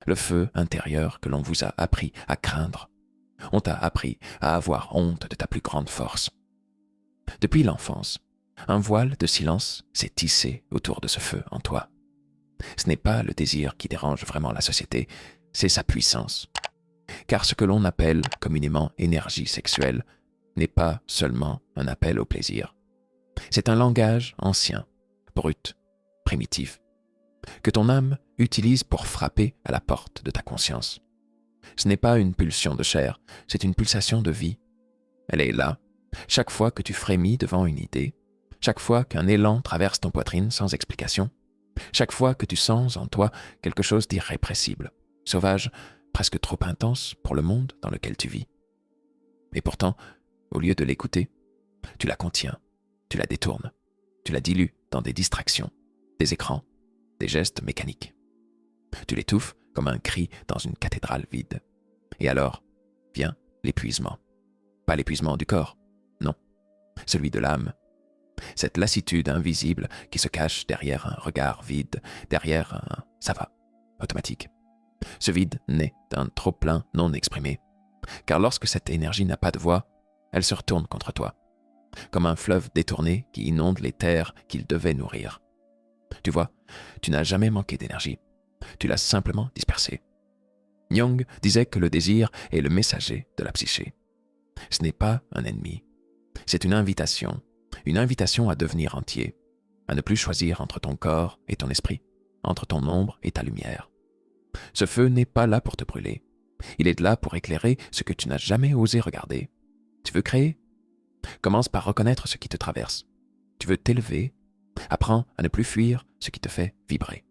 le feu intérieur que l'on vous a appris à craindre. On t'a appris à avoir honte de ta plus grande force. Depuis l'enfance, un voile de silence s'est tissé autour de ce feu en toi. Ce n'est pas le désir qui dérange vraiment la société, c'est sa puissance. Car ce que l'on appelle communément énergie sexuelle n'est pas seulement un appel au plaisir. C'est un langage ancien, brut, primitif, que ton âme utilise pour frapper à la porte de ta conscience. Ce n'est pas une pulsion de chair, c'est une pulsation de vie. Elle est là, chaque fois que tu frémis devant une idée, chaque fois qu'un élan traverse ton poitrine sans explication, chaque fois que tu sens en toi quelque chose d'irrépressible, sauvage, presque trop intense pour le monde dans lequel tu vis. Et pourtant, au lieu de l'écouter, tu la contiens, tu la détournes, tu la dilues dans des distractions, des écrans, des gestes mécaniques. Tu l'étouffes comme un cri dans une cathédrale vide. Et alors, vient l'épuisement. Pas l'épuisement du corps, non, celui de l'âme. Cette lassitude invisible qui se cache derrière un regard vide, derrière un « ça va » automatique. Ce vide naît d'un trop-plein non exprimé. Car lorsque cette énergie n'a pas de voix, elle se retourne contre toi, comme un fleuve détourné qui inonde les terres qu'il devait nourrir. Tu vois, tu n'as jamais manqué d'énergie, tu l'as simplement dispersée. Jung disait que le désir est le messager de la psyché. Ce n'est pas un ennemi, c'est une invitation à devenir entier, à ne plus choisir entre ton corps et ton esprit, entre ton ombre et ta lumière. Ce feu n'est pas là pour te brûler, il est là pour éclairer ce que tu n'as jamais osé regarder. Tu veux créer? Commence par reconnaître ce qui te traverse. Tu veux t'élever? Apprends à ne plus fuir ce qui te fait vibrer.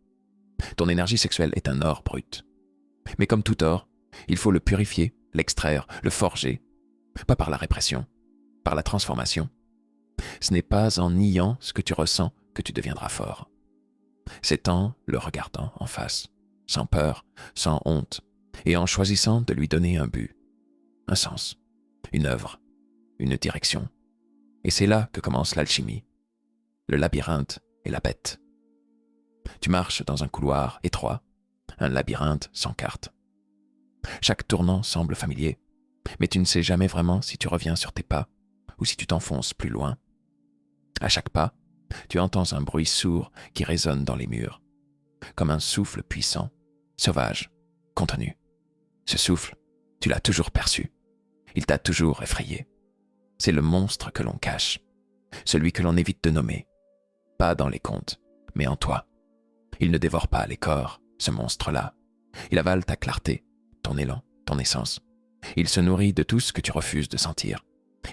Ton énergie sexuelle est un or brut. Mais comme tout or, il faut le purifier, l'extraire, le forger. Pas par la répression, par la transformation. Ce n'est pas en niant ce que tu ressens que tu deviendras fort. C'est en le regardant en face, sans peur, sans honte, et en choisissant de lui donner un but, un sens, une œuvre, une direction. Et c'est là que commence l'alchimie, le labyrinthe et la bête. Tu marches dans un couloir étroit, un labyrinthe sans carte. Chaque tournant semble familier, mais tu ne sais jamais vraiment si tu reviens sur tes pas ou si tu t'enfonces plus loin. À chaque pas, tu entends un bruit sourd qui résonne dans les murs, comme un souffle puissant, sauvage, contenu. Ce souffle, tu l'as toujours perçu. Il t'a toujours effrayé. C'est le monstre que l'on cache, celui que l'on évite de nommer, pas dans les contes, mais en toi. Il ne dévore pas les corps, ce monstre-là. Il avale ta clarté, ton élan, ton essence. Il se nourrit de tout ce que tu refuses de sentir.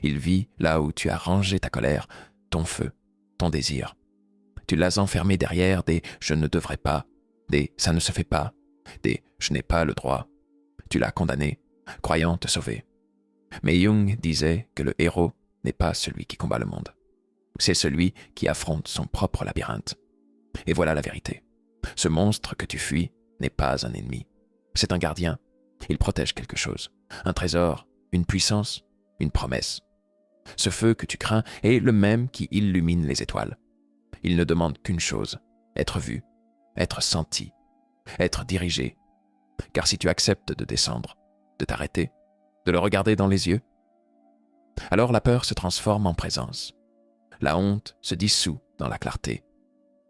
Il vit là où tu as rangé ta colère, ton feu, ton désir. Tu l'as enfermé derrière des « je ne devrais pas », des « ça ne se fait pas », des « je n'ai pas le droit ». Tu l'as condamné, croyant te sauver. Mais Jung disait que le héros n'est pas celui qui combat le monde. C'est celui qui affronte son propre labyrinthe. Et voilà la vérité. Ce monstre que tu fuis n'est pas un ennemi. C'est un gardien. Il protège quelque chose. Un trésor, une puissance, une promesse. Ce feu que tu crains est le même qui illumine les étoiles. Il ne demande qu'une chose, être vu, être senti, être dirigé. Car si tu acceptes de descendre, de t'arrêter, de le regarder dans les yeux, alors la peur se transforme en présence. La honte se dissout dans la clarté.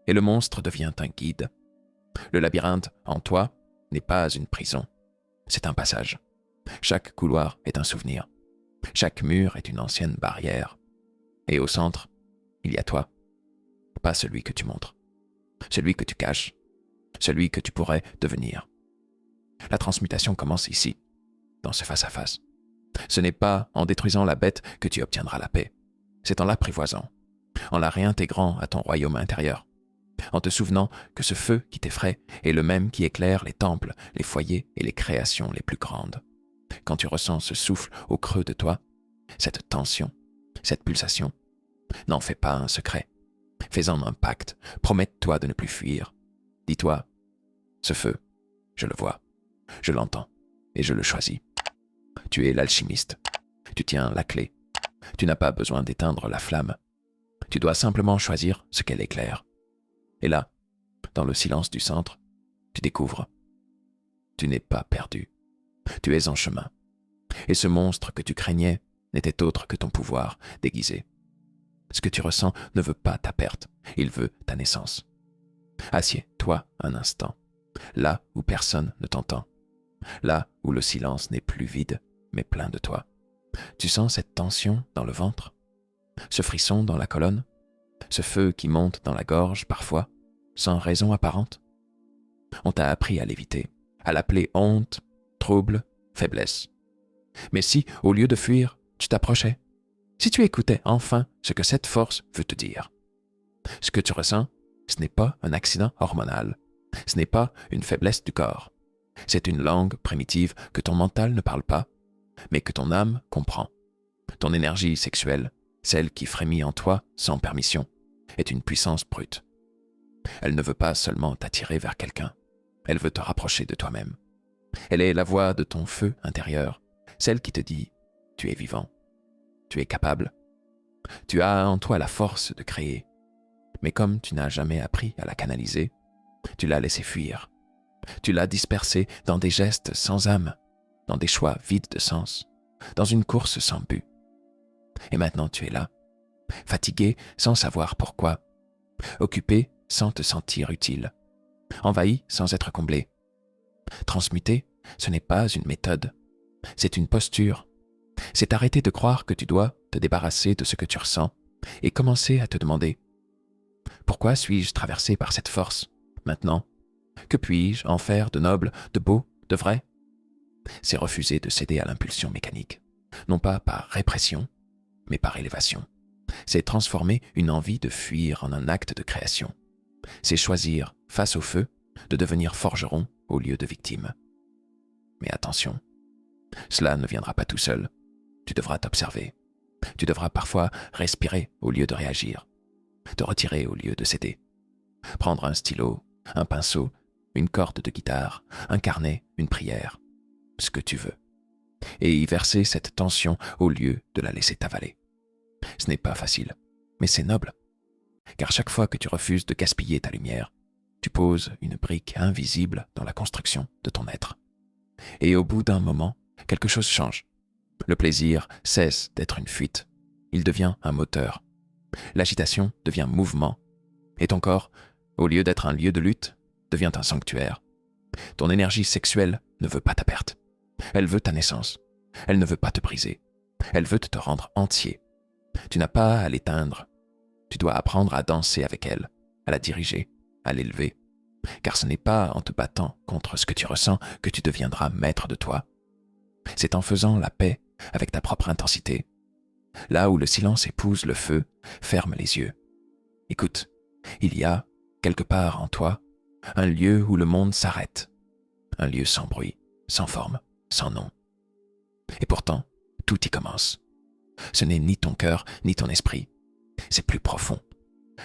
Et le monstre devient un guide. Le labyrinthe, en toi, n'est pas une prison. C'est un passage. Chaque couloir est un souvenir. Chaque mur est une ancienne barrière. Et au centre, il y a toi. Pas celui que tu montres. Celui que tu caches. Celui que tu pourrais devenir. La transmutation commence ici, dans ce face-à-face. Ce n'est pas en détruisant la bête que tu obtiendras la paix. C'est en l'apprivoisant, en la réintégrant à ton royaume intérieur, en te souvenant que ce feu qui t'effraie est le même qui éclaire les temples, les foyers et les créations les plus grandes. Quand tu ressens ce souffle au creux de toi, cette tension, cette pulsation, n'en fais pas un secret. Fais-en un pacte, promets-toi de ne plus fuir. Dis-toi, ce feu, je le vois, je l'entends et je le choisis. Tu es l'alchimiste, tu tiens la clé. Tu n'as pas besoin d'éteindre la flamme. Tu dois simplement choisir ce qu'elle éclaire. Et là, dans le silence du centre, tu découvres tu n'es pas perdu. Tu es en chemin. Et ce monstre que tu craignais n'était autre que ton pouvoir déguisé. Ce que tu ressens ne veut pas ta perte, il veut ta naissance. Assieds-toi un instant, là où personne ne t'entend, là où le silence n'est plus vide, mais plein de toi. Tu sens cette tension dans le ventre, ce frisson dans la colonne, ce feu qui monte dans la gorge parfois, sans raison apparente. On t'a appris à l'éviter, à l'appeler honte, trouble, faiblesse. Mais si, au lieu de fuir, tu t'approchais, si tu écoutais enfin ce que cette force veut te dire. Ce que tu ressens, ce n'est pas un accident hormonal, ce n'est pas une faiblesse du corps. C'est une langue primitive que ton mental ne parle pas, mais que ton âme comprend. Ton énergie sexuelle, celle qui frémit en toi sans permission, est une puissance brute. Elle ne veut pas seulement t'attirer vers quelqu'un, elle veut te rapprocher de toi-même. Elle est la voix de ton feu intérieur, celle qui te dit « tu es vivant, tu es capable, tu as en toi la force de créer ». Mais comme tu n'as jamais appris à la canaliser, tu l'as laissée fuir. Tu l'as dispersée dans des gestes sans âme, dans des choix vides de sens, dans une course sans but. Et maintenant tu es là, fatigué sans savoir pourquoi, occupé sans te sentir utile, envahi sans être comblé. Transmuter, ce n'est pas une méthode, c'est une posture. C'est arrêter de croire que tu dois te débarrasser de ce que tu ressens et commencer à te demander « Pourquoi suis-je traversé par cette force, maintenant ? Que puis-je en faire de noble, de beau, de vrai ?» C'est refuser de céder à l'impulsion mécanique, non pas par répression, mais par élévation. C'est transformer une envie de fuir en un acte de création. C'est choisir, face au feu, de devenir forgeron au lieu de victime. Mais attention, cela ne viendra pas tout seul. Tu devras t'observer. Tu devras parfois respirer au lieu de réagir, te retirer au lieu de céder. Prendre un stylo, un pinceau, une corde de guitare, un carnet, une prière, ce que tu veux, et y verser cette tension au lieu de la laisser t'avaler. Ce n'est pas facile, mais c'est noble, car chaque fois que tu refuses de gaspiller ta lumière, tu poses une brique invisible dans la construction de ton être. Et au bout d'un moment, quelque chose change. Le plaisir cesse d'être une fuite, il devient un moteur. L'agitation devient mouvement, et ton corps, au lieu d'être un lieu de lutte, devient un sanctuaire. Ton énergie sexuelle ne veut pas ta perte, elle veut ta naissance, elle ne veut pas te briser, elle veut te rendre entier. Tu n'as pas à l'éteindre, tu dois apprendre à danser avec elle, à la diriger, à l'élever, car ce n'est pas en te battant contre ce que tu ressens que tu deviendras maître de toi. C'est en faisant la paix avec ta propre intensité. Là où le silence épouse le feu, ferme les yeux. Écoute, il y a, quelque part en toi, un lieu où le monde s'arrête. Un lieu sans bruit, sans forme, sans nom. Et pourtant, tout y commence. Ce n'est ni ton cœur, ni ton esprit. C'est plus profond.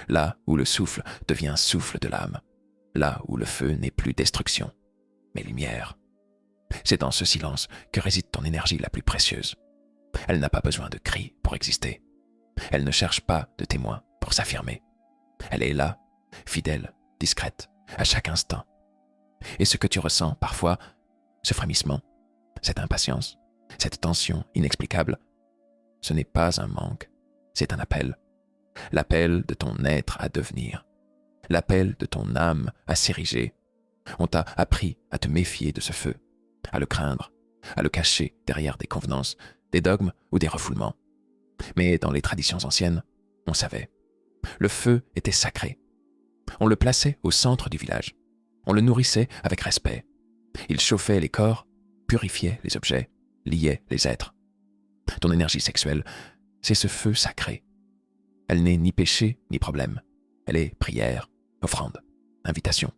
Là où le souffle devient souffle de l'âme. Là où le feu n'est plus destruction, mais lumière. C'est dans ce silence que réside ton énergie la plus précieuse. Elle n'a pas besoin de cris pour exister. Elle ne cherche pas de témoins pour s'affirmer. Elle est là, fidèle, discrète, à chaque instant. Et ce que tu ressens parfois, ce frémissement, cette impatience, cette tension inexplicable, ce n'est pas un manque, c'est un appel. L'appel de ton être à devenir. L'appel de ton âme à s'ériger. On t'a appris à te méfier de ce feu, à le craindre, à le cacher derrière des convenances, des dogmes ou des refoulements. Mais dans les traditions anciennes, on savait. Le feu était sacré. On le plaçait au centre du village. On le nourrissait avec respect. Il chauffait les corps, purifiait les objets, liait les êtres. Ton énergie sexuelle, c'est ce feu sacré. Elle n'est ni péché ni problème. Elle est prière, offrande, invitation.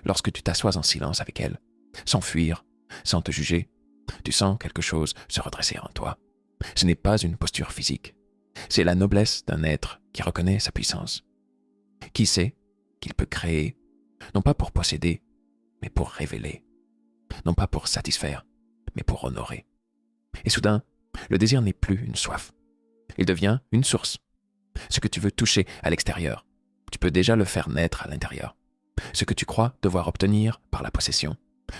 Lorsque tu t'assois en silence avec elle, sans fuir, sans te juger, tu sens quelque chose se redresser en toi. Ce n'est pas une posture physique. C'est la noblesse d'un être qui reconnaît sa puissance. Qui sait qu'il peut créer, non pas pour posséder, mais pour révéler. Non pas pour satisfaire, mais pour honorer. Et soudain, le désir n'est plus une soif. Il devient une source. Ce que tu veux toucher à l'extérieur, tu peux déjà le faire naître à l'intérieur. Ce que tu crois devoir obtenir par la possession,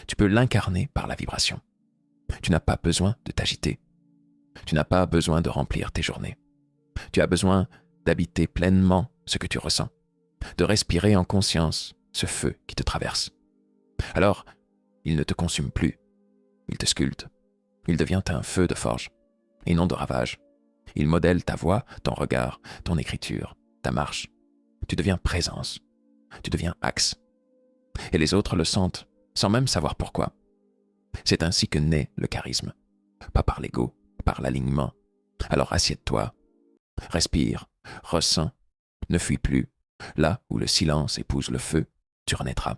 Tu peux l'incarner par la vibration. Tu n'as pas besoin de t'agiter. Tu n'as pas besoin de remplir tes journées. Tu as besoin d'habiter pleinement ce que tu ressens, de respirer en conscience ce feu qui te traverse. Alors, il ne te consume plus, il te sculpte. Il devient un feu de forge, et non de ravage. Il modèle ta voix, ton regard, ton écriture, ta marche. Tu deviens présence, tu deviens axe. Et les autres le sentent, sans même savoir pourquoi. C'est ainsi que naît le charisme. Pas par l'ego, par l'alignement. Alors assieds-toi, respire, ressens, ne fuis plus. Là où le silence épouse le feu, tu renaîtras.